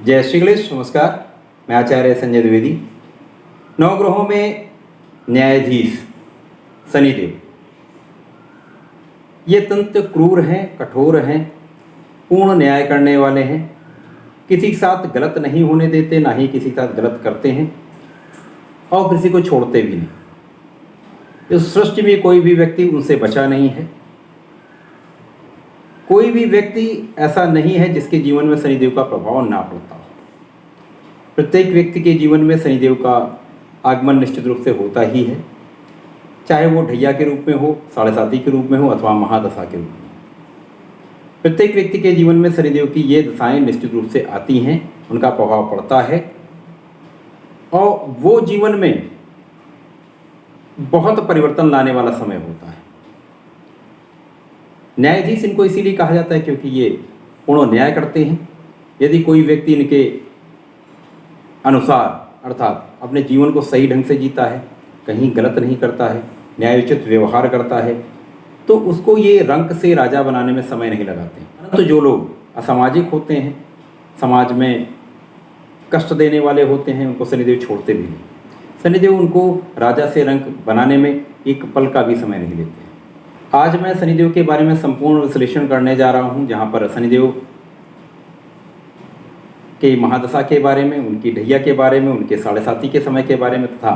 जय श्री कृष्ण। नमस्कार, मैं आचार्य संजय द्विवेदी। नवग्रहों में न्यायाधीश शनिदेव, ये अत्यंत क्रूर हैं, कठोर हैं, पूर्ण न्याय करने वाले हैं। किसी के साथ गलत नहीं होने देते, ना ही किसी के साथ गलत करते हैं और किसी को छोड़ते भी नहीं। इस सृष्टि में कोई भी व्यक्ति उनसे बचा नहीं है। कोई भी व्यक्ति ऐसा नहीं है जिसके जीवन में शनिदेव का प्रभाव ना पड़ता हो। प्रत्येक व्यक्ति के जीवन में शनिदेव का आगमन निश्चित रूप से होता ही है, चाहे वो ढैया के रूप में हो, साढ़े साती के रूप में हो अथवा महादशा के रूप में। प्रत्येक व्यक्ति के जीवन में शनिदेव की ये दशाएं निश्चित रूप से आती हैं, उनका प्रभाव पड़ता है और वो जीवन में बहुत परिवर्तन लाने वाला समय होता है। न्यायाधीश इनको इसीलिए कहा जाता है क्योंकि ये पूर्ण न्याय करते हैं। यदि कोई व्यक्ति इनके अनुसार अर्थात अपने जीवन को सही ढंग से जीता है, कहीं गलत नहीं करता है, न्यायोचित व्यवहार करता है, तो उसको ये रंक से राजा बनाने में समय नहीं लगाते। परंतु जो लोग असामाजिक होते हैं, समाज में कष्ट देने वाले होते हैं, उनको शनिदेव छोड़ते भी नहीं। शनिदेव उनको राजा से रंक बनाने में एक पल का भी समय नहीं लेते। आज मैं शनिदेव के बारे में संपूर्ण विश्लेषण करने जा रहा हूं, जहां पर शनिदेव के महादशा के बारे में, उनकी ढैया के बारे में, उनके साढ़े साती के समय के बारे में तथा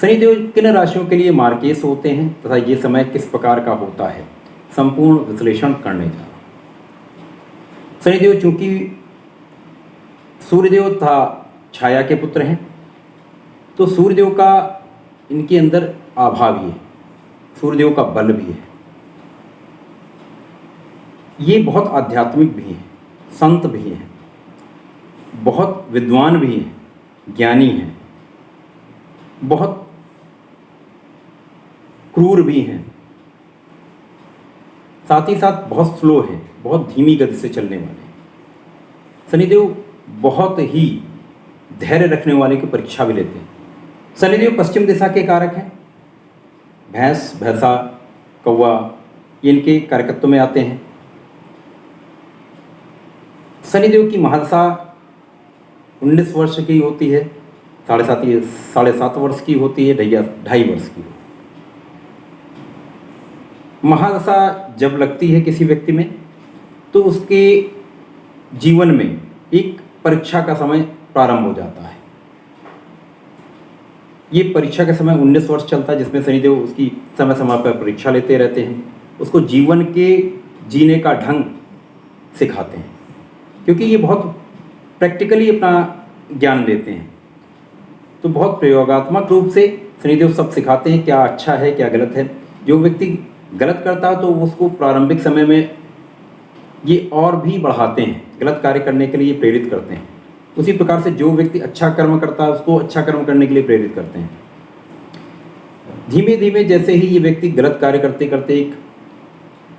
शनिदेव किन राशियों के लिए मार्केश होते हैं तथा ये समय किस प्रकार का होता है, संपूर्ण विश्लेषण करने जा रहा हूं। शनिदेव चूंकि सूर्यदेव तथा छाया के पुत्र हैं, तो सूर्यदेव का इनके अंदर आभा भी है, सूर्यदेव का बल भी है। ये बहुत आध्यात्मिक भी हैं, संत भी हैं, बहुत विद्वान भी हैं, ज्ञानी हैं, बहुत क्रूर भी हैं, साथ ही साथ बहुत स्लो हैं, बहुत धीमी गति से चलने वाले हैं। शनिदेव बहुत ही धैर्य रखने वाले की परीक्षा भी लेते हैं। शनिदेव पश्चिम दिशा के कारक हैं। भैंस, भैंसा, कौवा ये इनके कारकत्व में आते हैं। शनिदेव की महादशा 19 वर्ष की होती है, साढ़े सात वर्ष की होती है, ढैया 2.5 वर्ष की। महादशा जब लगती है किसी व्यक्ति में, तो उसके जीवन में एक परीक्षा का समय प्रारंभ हो जाता है। ये परीक्षा का समय 19 वर्ष चलता है, जिसमें शनिदेव उसकी समय समय पर परीक्षा लेते रहते हैं, उसको जीवन के जीने का ढंग सिखाते हैं, क्योंकि ये बहुत प्रैक्टिकली अपना ज्ञान देते हैं। तो बहुत प्रयोगात्मक रूप से शनिदेव सब सिखाते हैं, क्या अच्छा है क्या गलत है। जो व्यक्ति गलत करता है तो उसको प्रारंभिक समय में ये और भी बढ़ाते हैं, गलत कार्य करने के लिए प्रेरित करते हैं। उसी प्रकार से जो व्यक्ति अच्छा कर्म करता है उसको अच्छा कर्म करने के लिए प्रेरित करते हैं। धीमे धीमे जैसे ही ये व्यक्ति गलत कार्य करते करते एक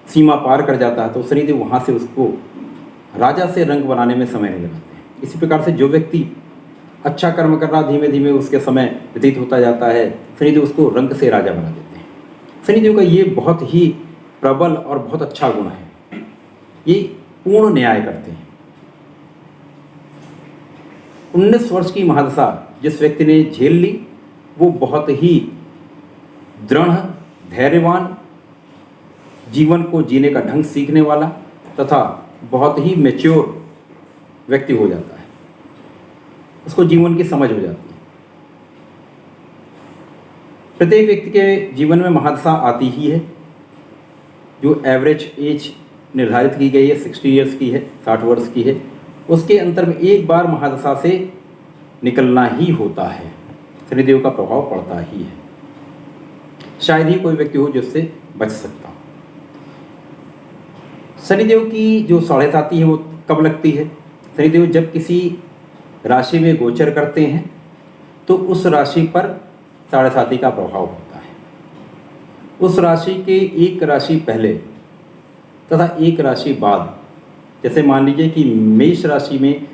सीमा पार कर जाता है, तो शनिदेव वहाँ से उसको राजा से रंक बनाने में समय नहीं लगाते हैं। इसी प्रकार से जो व्यक्ति अच्छा कर्म कर रहा, धीमे धीमे उसके समय व्यतीत होता जाता है, शनिदेव उसको रंक से राजा बना देते हैं। शनिदेव का ये बहुत ही प्रबल और बहुत अच्छा गुण है, ये पूर्ण न्याय करते हैं। 19 वर्ष की महादशा जिस व्यक्ति ने झेल ली, वो बहुत ही दृढ़, धैर्यवान, जीवन को जीने का ढंग सीखने वाला तथा बहुत ही मैच्योर व्यक्ति हो जाता है। उसको जीवन की समझ हो जाती है। प्रत्येक व्यक्ति के जीवन में महादशा आती ही है। जो एवरेज एज निर्धारित की गई है 60 ईयर्स की है, 60 वर्ष की है, उसके अंतर में एक बार महादशा से निकलना ही होता है। शनिदेव का प्रभाव पड़ता ही है। शायद ही कोई व्यक्ति हो जिससे बच सकता हो। शनिदेव की जो साढ़े साती है वो कब लगती है? शनिदेव जब किसी राशि में गोचर करते हैं तो उस राशि पर साढ़े साती का प्रभाव होता है। उस राशि के एक राशि पहले तथा एक राशि बाद, जैसे मान लीजिए कि मेष राशि में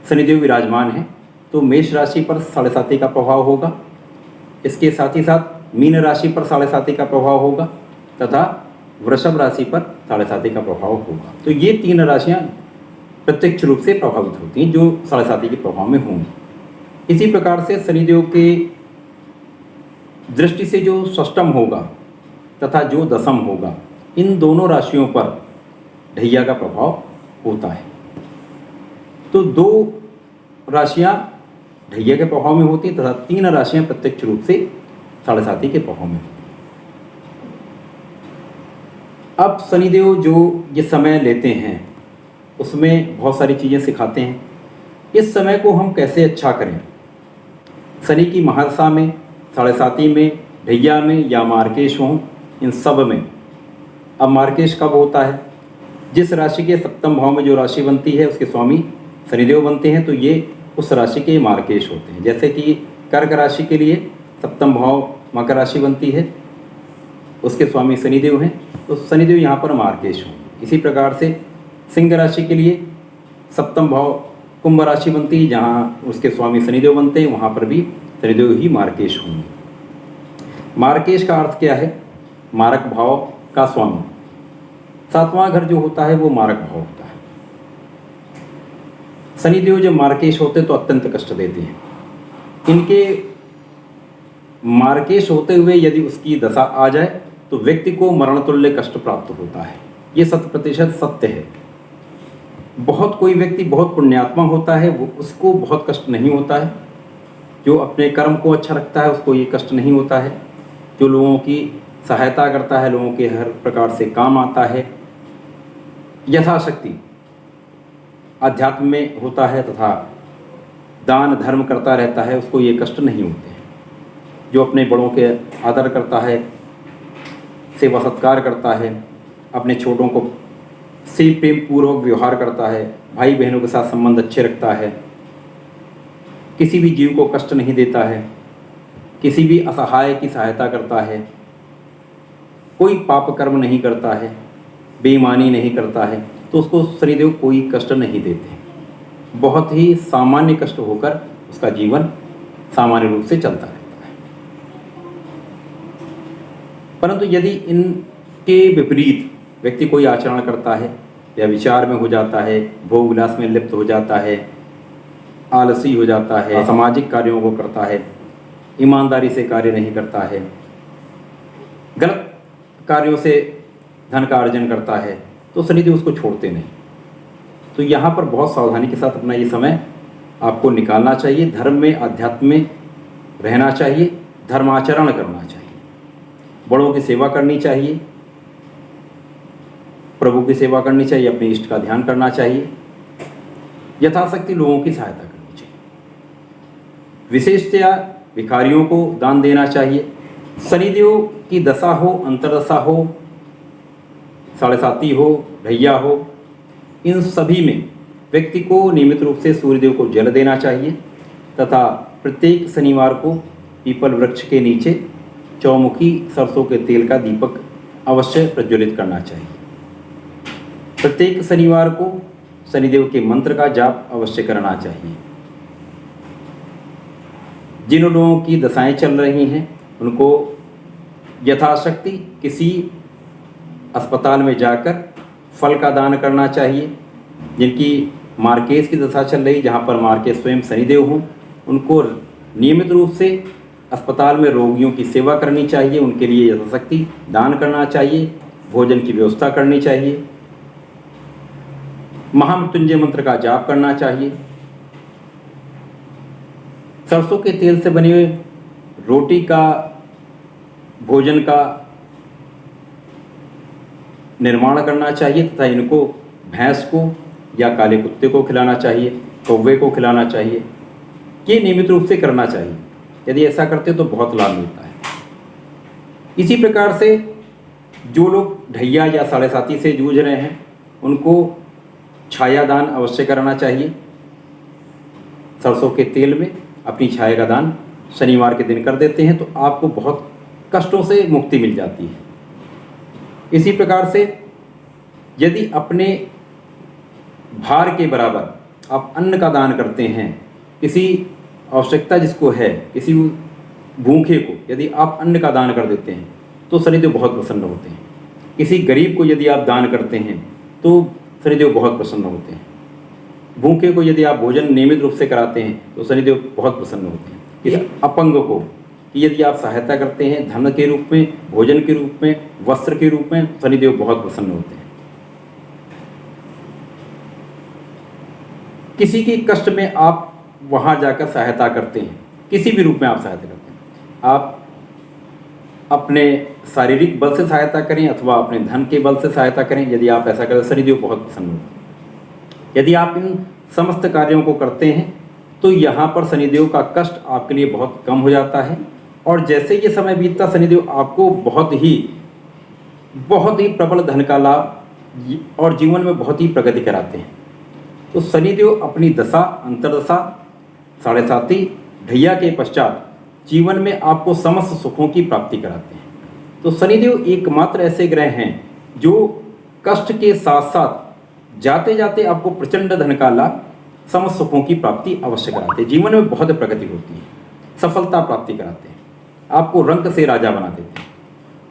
शनिदेव विराजमान है, तो मेष राशि पर साढ़े साती का प्रभाव होगा। इसके साथ ही साथ मीन राशि पर साढ़े साती का प्रभाव होगा तथा वृषभ राशि पर साढ़े साती का प्रभाव होगा। तो ये 3 राशियां प्रत्यक्ष रूप से प्रभावित होती हैं, जो 7.5 के प्रभाव में होंगी। इसी प्रकार से शनिदेव के दृष्टि से जो षष्टम होगा तथा जो दशम होगा, इन दोनों राशियों पर ढैया का प्रभाव होता है। तो 2 राशियां ढैया के प्रभाव में होती हैं तथा 3 राशियां प्रत्यक्ष रूप से 7.5 के प्रभाव में होती हैं। अब शनिदेव जो ये समय लेते हैं उसमें बहुत सारी चीज़ें सिखाते हैं। इस समय को हम कैसे अच्छा करें, शनि की महादशा में, 7.5 में, ढैया में या मार्केश हों, इन सब में। अब मार्केश कब होता है? जिस राशि के सप्तम भाव में जो राशि बनती है उसके स्वामी शनिदेव बनते हैं, तो ये उस राशि के मार्केश होते हैं। जैसे कि कर्क राशि के लिए सप्तम भाव मकर राशि बनती है, उसके स्वामी शनिदेव हैं, तो शनिदेव यहाँ पर मार्केश होंगे। इसी प्रकार से सिंह राशि के लिए सप्तम भाव कुंभ राशि बनती है, जहाँ उसके स्वामी शनिदेव बनते हैं, वहाँ पर भी शनिदेव ही मार्केश होंगे। मार्केश का अर्थ क्या है? मारक भाव का स्वामी। 7वां घर जो होता है वो मारक भाव होता है। शनिदेव जब मार्केश होते तो अत्यंत कष्ट देते हैं। इनके मार्केश होते हुए यदि उसकी दशा आ जाए तो व्यक्ति को मरण तुल्य कष्ट प्राप्त होता है। ये 100% सत्य है। बहुत कोई व्यक्ति बहुत पुण्यात्मा होता है, वो उसको बहुत कष्ट नहीं होता है। जो अपने कर्म को अच्छा रखता है उसको ये कष्ट नहीं होता है। जो लोगों की सहायता करता है, लोगों के हर प्रकार से काम आता है, यथाशक्ति अध्यात्म में होता है तथा दान धर्म करता रहता है, उसको ये कष्ट नहीं होते हैं। जो अपने बड़ों के आदर करता है, सेवा सत्कार करता है, अपने छोटों को से प्रेम पूर्वक व्यवहार करता है, भाई बहनों के साथ संबंध अच्छे रखता है, किसी भी जीव को कष्ट नहीं देता है, किसी भी असहाय की सहायता करता है, कोई पाप कर्म नहीं करता है, बेईमानी नहीं करता है, तो उसको शनिदेव कोई कष्ट नहीं देते। बहुत ही सामान्य कष्ट होकर उसका जीवन सामान्य रूप से चलता रहता है। परंतु यदि इनके विपरीत व्यक्ति कोई आचरण करता है या विचार में हो जाता है, भोग विलास में लिप्त हो जाता है, आलसी हो जाता है, असामाजिक कार्यों को करता है, ईमानदारी से कार्य नहीं करता है, गलत कार्यों से धन का अर्जन करता है, तो शनिदेव उसको छोड़ते नहीं। तो यहाँ पर बहुत सावधानी के साथ अपना ये समय आपको निकालना चाहिए। धर्म में, अध्यात्म में रहना चाहिए, धर्माचरण करना चाहिए, बड़ों की सेवा करनी चाहिए, प्रभु की सेवा करनी चाहिए, अपने इष्ट का ध्यान करना चाहिए, यथाशक्ति लोगों की सहायता करनी चाहिए, विशेषतया भिखारियों को दान देना चाहिए। शनिदेव की दशा हो, अंतरदशा हो, 7.5 हो, ढैया हो, इन सभी में व्यक्ति को नियमित रूप से सूर्यदेव को जल देना चाहिए तथा प्रत्येक शनिवार को पीपल वृक्ष के नीचे चौमुखी सरसों के तेल का दीपक अवश्य प्रज्वलित करना चाहिए। प्रत्येक शनिवार को शनिदेव के मंत्र का जाप अवश्य करना चाहिए। जिन लोगों की दशाएं चल रही हैं उनको यथाशक्ति किसी अस्पताल में जाकर फल का दान करना चाहिए। जिनकी मार्केश की दशा चल रही, जहाँ पर मार्केश स्वयं शनिदेव हों, उनको नियमित रूप से अस्पताल में रोगियों की सेवा करनी चाहिए, उनके लिए यथाशक्ति दान करना चाहिए, भोजन की व्यवस्था करनी चाहिए, महामृत्युंजय मंत्र का जाप करना चाहिए। सरसों के तेल से बने हुए रोटी का, भोजन का निर्माण करना चाहिए तथा इनको भैंस को या काले कुत्ते को खिलाना चाहिए, कौवे को खिलाना चाहिए। ये नियमित रूप से करना चाहिए। यदि ऐसा करते तो बहुत लाभ मिलता है। इसी प्रकार से जो लोग ढैया या 7.5 से जूझ रहे हैं उनको छाया दान अवश्य कराना चाहिए। सरसों के तेल में अपनी छाया का दान शनिवार के दिन कर देते हैं तो आपको बहुत कष्टों से मुक्ति मिल जाती है। इसी प्रकार से यदि अपने भार के बराबर आप अन्न का दान करते हैं, किसी आवश्यकता जिसको है, किसी भूखे को यदि आप अन्न का दान कर देते हैं तो शनिदेव बहुत प्रसन्न होते हैं। किसी गरीब को यदि आप दान करते हैं तो शनिदेव बहुत प्रसन्न होते हैं। भूखे को यदि आप भोजन नियमित रूप से कराते हैं तो शनिदेव बहुत प्रसन्न होते हैं। इस अपंग को कि यदि आप सहायता करते हैं धन के रूप में, भोजन के रूप में, वस्त्र के रूप में, शनिदेव बहुत प्रसन्न होते हैं। किसी की कष्ट में आप वहाँ जाकर सहायता करते हैं, किसी भी रूप में आप सहायता करते हैं, आप अपने शारीरिक बल से सहायता करें अथवा अपने धन के बल से सहायता करें, यदि आप ऐसा करें शनिदेव बहुत प्रसन्न होते हैं। यदि आप इन समस्त कार्यों को करते हैं तो यहाँ पर शनिदेव का कष्ट आपके लिए बहुत कम हो जाता है, और जैसे ये समय बीतता शनिदेव आपको बहुत ही प्रबल धन का लाभ और जीवन में बहुत ही प्रगति कराते हैं। तो शनिदेव अपनी दशा, अंतर्दशा, 7.5 ढैया के पश्चात जीवन में आपको समस्त सुखों की प्राप्ति कराते हैं। तो शनिदेव एकमात्र ऐसे ग्रह हैं जो कष्ट के साथ साथ जाते जाते आपको प्रचंड धन का लाभ, समस्त सुखों की प्राप्ति अवश्य कराते हैं। जीवन में बहुत प्रगति होती है, सफलता प्राप्ति कराते हैं, आपको रंक से राजा बना देते हैं।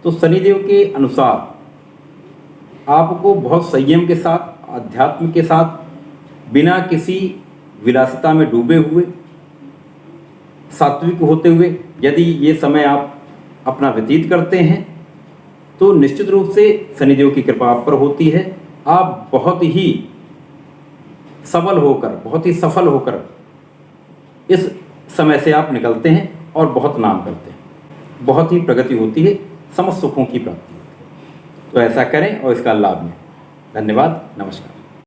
तो शनिदेव के अनुसार आपको बहुत संयम के साथ, अध्यात्म के साथ, बिना किसी विलासिता में डूबे हुए, सात्विक होते हुए यदि ये समय आप अपना व्यतीत करते हैं तो निश्चित रूप से शनिदेव की कृपा आप पर होती है। आप बहुत ही सबल होकर, बहुत ही सफल होकर इस समय से आप निकलते हैं और बहुत नाम करते हैं, बहुत ही प्रगति होती है, समस्त सुखों की प्राप्ति होती है। तो ऐसा करें और इसका लाभ लें। धन्यवाद, नमस्कार।